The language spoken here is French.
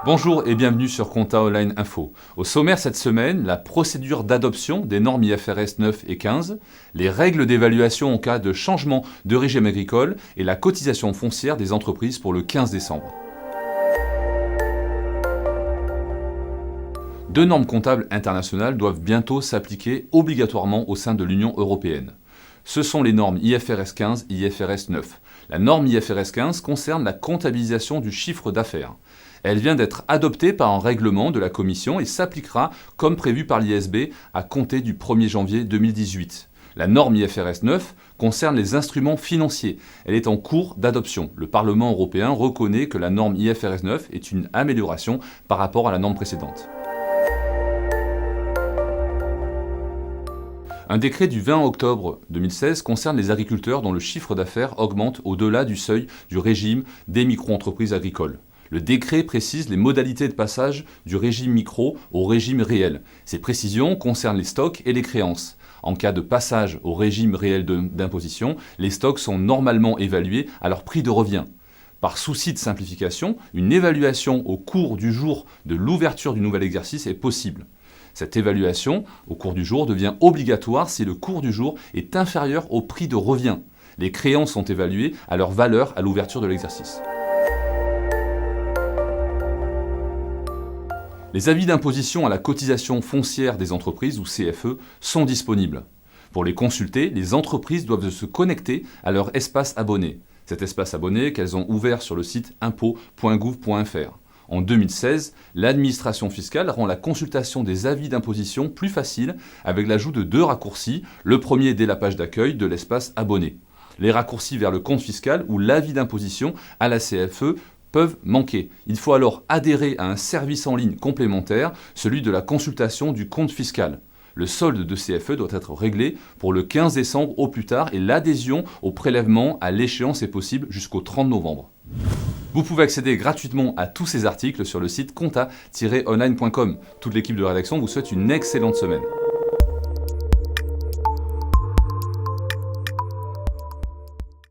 Bonjour et bienvenue sur Compta Online Info. Au sommaire cette semaine, la procédure d'adoption des normes IFRS 9 et 15, les règles d'évaluation en cas de changement de régime agricole et la cotisation foncière des entreprises pour le 15 décembre. Deux normes comptables internationales doivent bientôt s'appliquer obligatoirement au sein de l'Union européenne. Ce sont les normes IFRS 15 et IFRS 9. La norme IFRS 15 concerne la comptabilisation du chiffre d'affaires. Elle vient d'être adoptée par un règlement de la Commission et s'appliquera, comme prévu par l'ISB, à compter du 1er janvier 2018. La norme IFRS 9 concerne les instruments financiers. Elle est en cours d'adoption. Le Parlement européen reconnaît que la norme IFRS 9 est une amélioration par rapport à la norme précédente. Un décret du 20 octobre 2016 concerne les agriculteurs dont le chiffre d'affaires augmente au-delà du seuil du régime des micro-entreprises agricoles. Le décret précise les modalités de passage du régime micro au régime réel. Ces précisions concernent les stocks et les créances. En cas de passage au régime réel d'imposition, les stocks sont normalement évalués à leur prix de revient. Par souci de simplification, une évaluation au cours du jour de l'ouverture du nouvel exercice est possible. Cette évaluation au cours du jour devient obligatoire si le cours du jour est inférieur au prix de revient. Les créances sont évaluées à leur valeur à l'ouverture de l'exercice. Les avis d'imposition à la cotisation foncière des entreprises, ou CFE, sont disponibles. Pour les consulter, les entreprises doivent se connecter à leur espace abonné. Cet espace abonné qu'elles ont ouvert sur le site impôts.gouv.fr. En 2016, l'administration fiscale rend la consultation des avis d'imposition plus facile avec l'ajout de deux raccourcis, le premier dès la page d'accueil de l'espace abonné. Les raccourcis vers le compte fiscal ou l'avis d'imposition à la CFE peuvent manquer. Il faut alors adhérer à un service en ligne complémentaire, celui de la consultation du compte fiscal. Le solde de CFE doit être réglé pour le 15 décembre au plus tard et l'adhésion au prélèvement à l'échéance est possible jusqu'au 30 novembre. Vous pouvez accéder gratuitement à tous ces articles sur le site compta-online.com. Toute l'équipe de rédaction vous souhaite une excellente semaine.